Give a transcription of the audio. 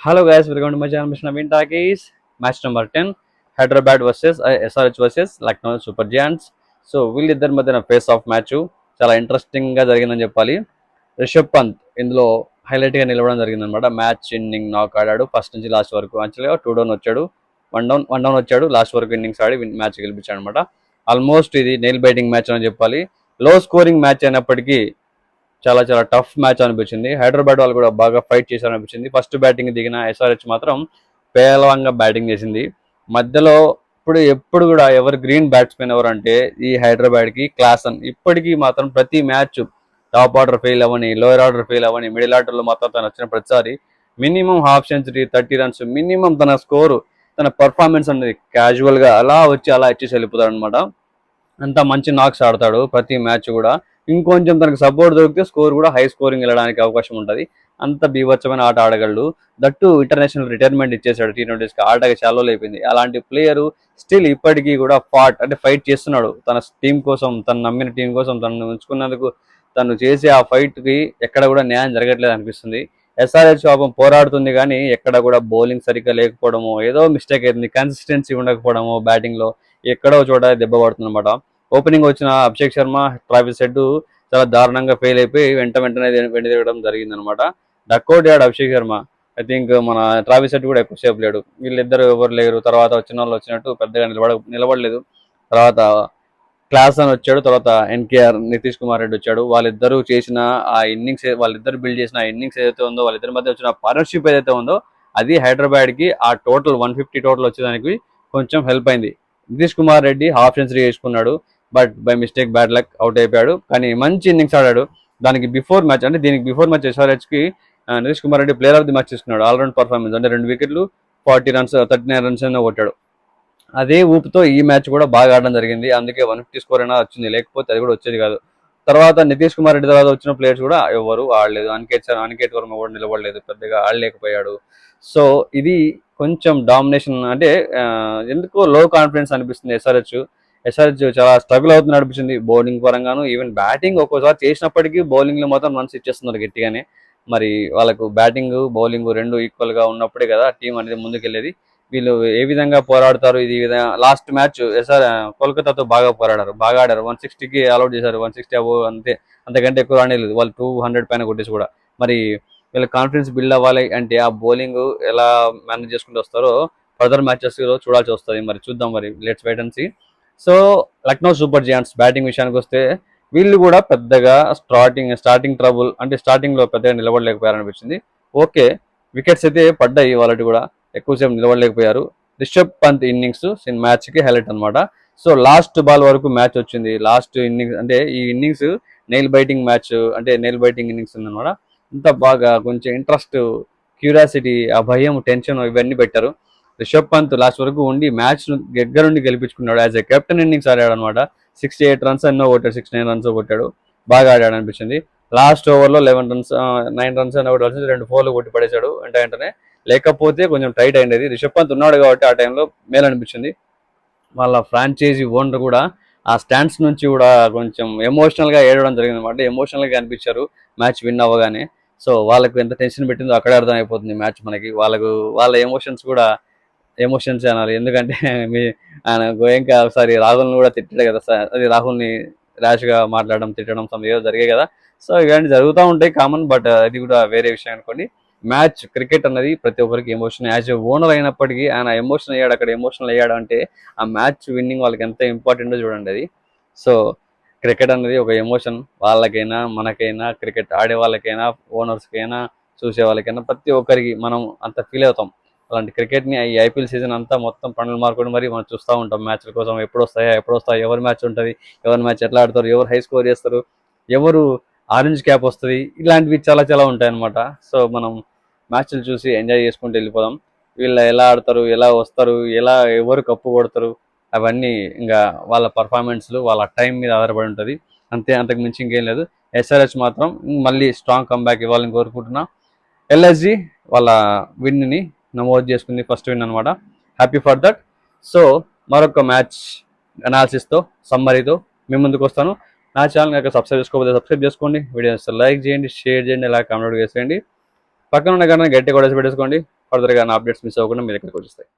Hello guys, welcome to my channel Mission Naveen Takis. Match number 10 Hyderabad versus SRH versus Lucknow super giants. So వీళ్ళిద్దరి మధ్యన face of match చాలా ఇంట్రెస్టింగ్గా జరిగిందని చెప్పాలి. రిషబ్ పంత్ ఇందులో హైలైట్గా నిలవడం జరిగిందనమాట. మ్యాచ్ ఇన్నింగ్ నాక్ ఆడాడు ఫస్ట్ నుంచి లాస్ట్ వరకు. యాక్చువల్గా 2 డౌన్ వచ్చాడు, 1 డౌన్ వచ్చాడు, లాస్ట్ వరకు ఇన్నింగ్స్ ఆడి మ్యాచ్ గెలిపించాడు అనమాట. ఆల్మోస్ట్ ఇది నెయిల్ బైటింగ్ మ్యాచ్ అని చెప్పాలి. లో స్కోరింగ్ మ్యాచ్ అయినప్పటికీ చాలా చాలా టఫ్ మ్యాచ్ అనిపించింది. హైదరాబాద్ వాళ్ళు కూడా బాగా ఫైట్ చేశారు అనిపించింది. ఫస్ట్ బ్యాటింగ్ దిగిన ఎస్ఆర్హెచ్ మాత్రం పేలవంగా బ్యాటింగ్ చేసింది. మధ్యలో ఎప్పుడు కూడా ఎవరు గ్రీన్ బ్యాట్స్మెన్ ఎవరు అంటే ఈ హైదరాబాద్కి క్లాసన్. ఇప్పటికీ మాత్రం ప్రతి మ్యాచ్ టాప్ ఆర్డర్ ఫెయిల్ అవ్వని, లోయర్ ఆర్డర్ ఫెయిల్ అవ్వని, మిడిల్ ఆర్డర్లో మాత్రం తను వచ్చిన ప్రతిసారి minimum half century, 30 runs minimum తన స్కోరు, తన పర్ఫార్మెన్స్ అనేది క్యాజువల్గా అలా వచ్చి అలా ఇచ్చేసి వెళ్ళిపోతాడు అనమాట. అంత మంచి నాక్స్ ఆడతాడు ప్రతి మ్యాచ్ కూడా. ఇంకొంచెం తనకు సపోర్ట్ దొరికితే స్కోర్ కూడా హై స్కోరింగ్ వెళ్ళడానికి అవకాశం ఉంటుంది. అంత బీభత్సమైన ఆట ఆడగలడు. దట్టు ఇంటర్నేషనల్ రిటైర్మెంట్ ఇచ్చేసాడు. T20కి ఆటకి చాలా అయిపోయింది. అలాంటి ప్లేయరు స్టిల్ ఇప్పటికీ కూడా ఫైట్ చేస్తున్నాడు తన టీం కోసం, తను నమ్మిన టీం కోసం, తను ఉంచుకున్నందుకు. తను చేసే ఆ ఫైట్కి ఎక్కడ కూడా న్యాయం జరగట్లేదు అనిపిస్తుంది. ఎస్ఆర్హెచ్ పాపం పోరాడుతుంది కానీ ఎక్కడ కూడా బౌలింగ్ సరిగ్గా లేకపోవడమో, ఏదో మిస్టేక్ అవుతుంది, కన్సిస్టెన్సీ ఉండకపోవడమో, బ్యాటింగ్లో ఎక్కడో చోట దెబ్బ పడుతుంది అనమాట. ఓపెనింగ్ వచ్చిన అభిషేక్ శర్మ, ట్రావిస్ హెడ్ చాలా దారుణంగా ఫెయిల్ అయిపోయి వెంటనే వెనుదిరగడం జరిగింది అనమాట. డక్అవుట్ అయ్యాడు అభిషేక్ శర్మ. ఐ థింక్ మన ట్రావిస్ హెడ్ కూడా ఎక్కువసేపు లేడు. వీళ్ళిద్దరు ఎవరు లేరు. తర్వాత వచ్చిన వాళ్ళు వచ్చినట్టు పెద్దగా నిలబడలేదు. తర్వాత క్లాస్ అని వచ్చాడు, తర్వాత ఎన్కేఆర్ నితీష్ కుమార్ రెడ్డి వచ్చాడు. వాళ్ళిద్దరూ చేసిన ఆ ఇన్నింగ్స్, వాళ్ళిద్దరు బిల్డ్ చేసిన ఆ ఇన్నింగ్స్ ఏదైతే ఉందో, వాళ్ళిద్దరి మధ్య వచ్చిన పార్ట్నర్షిప్ ఏదైతే ఉందో, అది హైదరాబాద్కి ఆ టోటల్ 150 టోటల్ వచ్చేదానికి కొంచెం హెల్ప్ అయింది. నితీష్ కుమార్ రెడ్డి హాఫ్ సెంచరీ వేసుకున్నాడు, but by mistake bad luck out అయిపోయాడు. కానీ మంచి ఇన్నింగ్స్ ఆడాడు. దీనికి బిఫోర్ మ్యాచ్ ఎస్ఆర్హెచ్కి Nitish Kumar Reddy player of the match తీసుకున్నాడు. ఆల్రౌండ్ పర్ఫార్మెన్స్ అంటే 2 వికెట్లు, 40 రన్స్, 39 రన్స్ కొట్టాడు. అదే ఊపుతో ఈ మ్యాచ్ కూడా బాగా ఆడడం జరిగింది. అందుకే 150 స్కోర్ అయినా వచ్చింది, లేకపోతే అది కూడా వచ్చేది కాదు. తర్వాత నితీష్ కుమార్ రెడ్డి తర్వాత వచ్చిన ప్లేయర్స్ కూడా ఎవరు ఆడలేదు. అనికేత్ వర్మ కూడా నిలబడలేదు, పెద్దగా ఆడలేకపోయాడు. సో ఇది కొంచెం డామినేషన్ అంటే ఎందుకో లో కాన్ఫిడెన్స్ అనిపిస్తుంది. ఎస్ఆర్హెచ్ చాలా స్ట్రగుల్ అవుతుంది అనిపించింది బౌలింగ్ పరంగాను. ఈవెన్ బ్యాటింగ్ ఒక్కోసారి చేసినప్పటికీ బౌలింగ్లో మాత్రం రన్స్ ఇచ్చేస్తున్నారు గట్టిగానే. మరి వాళ్ళకు బ్యాటింగ్ బౌలింగ్ రెండు ఈక్వల్గా ఉన్నప్పుడే కదా టీం అనేది ముందుకెళ్ళేది. వీళ్ళు ఏ విధంగా పోరాడతారు, ఇది విధంగా లాస్ట్ మ్యాచ్ కోల్కతాతో బాగా పోరాడారు, బాగా ఆడారు. 160కి అలౌట్ చేశారు, 160 అబో అంతే, అంతకంటే ఎక్కువ రాలేదు. వాళ్ళు 200 పైన కొట్టేసి కూడా. మరి వీళ్ళ కాన్ఫిడెన్స్ బిల్డ్ అవ్వాలి అంటే ఆ బౌలింగ్ ఎలా మేనేజ్ చేసుకుంటూ వస్తారో ఫర్దర్ మ్యాచెస్ చూడాల్సి వస్తుంది. మరి చూద్దాం, మరి let's wait and see. So Lucknow super giants batting విషయానికి వస్తే వీళ్ళు కూడా పెద్దగా స్టార్టింగ్ ట్రబుల్ అంటే స్టార్టింగ్లో పెద్దగా నిలబడలేకపోయారనిపించింది. ఓకే, వికెట్స్ అయితే పడ్డాయి, వాళ్ళకి కూడా ఎక్కువసేపు నిలబడలేకపోయారు. రిషబ్ పంత్ ఇన్నింగ్స్ మ్యాచ్కి హైలైట్ అనమాట. సో లాస్ట్ బాల్ వరకు మ్యాచ్ వచ్చింది. లాస్ట్ ఇన్నింగ్స్ అంటే ఈ ఇన్నింగ్స్ నెయిల్ బైటింగ్ మ్యాచ్, అంటే నెయిల్ బైటింగ్ ఇన్నింగ్స్ ఉందన్నమాట. ఇంత బాగా కొంచెం ఇంట్రెస్ట్, క్యూరియాసిటీ, ఆ భయం, టెన్షన్ ఇవన్నీ పెట్టారు. రిషబ్ పంత్ లాస్ట్ వరకు ఉండి మ్యాచ్ దగ్గరుండి గెలిపించుకున్నాడు. యాజ్ ఎ కెప్టెన్ ఇన్నింగ్స్ ఆడాడు అనమాట. 68 రన్స్ ఎన్నో కొట్టాడు, 69 రన్స్ కొట్టాడు. బాగా ఆడాడు అనిపించింది. లాస్ట్ ఓవర్లో 9 రన్స్ ఎన్నో కొట్టాల్సింది 2 4 కొట్టి పడేశాడు వెంటనే. లేకపోతే కొంచెం టైట్ అయింది. రిషబ్ పంత్ ఉన్నాడు కాబట్టి ఆ టైంలో మేలు అనిపించింది. వాళ్ళ ఫ్రాంచైజీ ఓనర్ కూడా ఆ స్టాండ్స్ నుంచి కూడా కొంచెం ఎమోషనల్గా ఏడవడం జరిగింది అనమాట. ఎమోషనల్గా అనిపించారు మ్యాచ్ విన్ అవ్వగానే. సో వాళ్ళకు ఎంత టెన్షన్ పెట్టిందో అక్కడే అర్థమైపోతుంది మ్యాచ్ మనకి. వాళ్ళ ఎమోషన్స్ కూడా ఎమోషన్స్ అనాలి. ఎందుకంటే ఆయన గోయంకా ఒకసారి రాహుల్ని కూడా తిట్టాడు కదా సార్, అది రాహుల్ని ర్యాష్గా మాట్లాడడం, తిట్టడం ఏదో జరిగాయి కదా. సో ఇవన్నీ జరుగుతూ ఉంటాయి, కామన్. బట్ అది కూడా వేరే విషయం అనుకోండి. మ్యాచ్ క్రికెట్ అన్నది ప్రతి ఒక్కరికి ఎమోషన్. యాజ్ ఎ ఓనర్ అయినప్పటికీ ఆయన ఎమోషనల్ అయ్యాడు అంటే ఆ మ్యాచ్ విన్నింగ్ వాళ్ళకి ఎంత ఇంపార్టెంటో చూడండి అది. సో క్రికెట్ అనేది ఒక ఎమోషన్. వాళ్ళకైనా మనకైనా, క్రికెట్ ఆడే వాళ్ళకైనా, ఓనర్స్కైనా, చూసే వాళ్ళకైనా, ప్రతి ఒక్కరికి మనం అంత ఫీల్ అవుతాం. అలాంటి క్రికెట్ని ఈ ఐపీఎల్ సీజన్ అంతా మొత్తం పనులు మార్కొని మరి మనం చూస్తూ ఉంటాం మ్యాచ్ల కోసం. ఎప్పుడు వస్తాయి, ఎవరి మ్యాచ్ ఉంటుంది, ఎవరి మ్యాచ్ ఎట్లా ఆడతారు, ఎవరు హై స్కోర్ చేస్తారు, ఎవరు ఆరెంజ్ క్యాప్ వస్తుంది, ఇలాంటివి చాలా చాలా ఉంటాయి అనమాట. సో మనం మ్యాచ్లు చూసి ఎంజాయ్ చేసుకుంటూ వెళ్ళిపోదాం. వీళ్ళు ఎలా ఆడతారు, ఎలా వస్తారు, ఎవరు కప్పు కొడతారు, అవన్నీ ఇంకా వాళ్ళ పర్ఫార్మెన్స్లు, వాళ్ళ టైం మీద ఆధారపడి ఉంటుంది అంతే, అంతకు మించి ఇంకేం లేదు. ఎస్ఆర్హెచ్ మాత్రం మళ్ళీ స్ట్రాంగ్ కంబ్యాక్ ఇవ్వాలని కోరుకుంటున్నా. ఎల్ఎస్జి వాళ్ళ విన్ని నమోదు చేసుకుంది, ఫస్ట్ విన్ అనమాట. Happy for that. సో మరొక మ్యాచ్ అనాలిసిస్తో, సమ్మరీతో మీ ముందుకు వస్తాను. నా ఛానల్ కనుక సబ్స్క్రైబ్ చేసుకోండి. వీడియోస్ లైక్ చేయండి, షేర్ చేయండి, ఇలా కామెంట్ చేసేయండి. పక్కన ఉన్న గంటని గట్టి కొట్టేసి పెట్టేసుకోండి. ఫర్దర్గా నా అప్డేట్స్ మిస్ అవ్వకుండా మీ దగ్గరికి వచ్చేస్తాయి.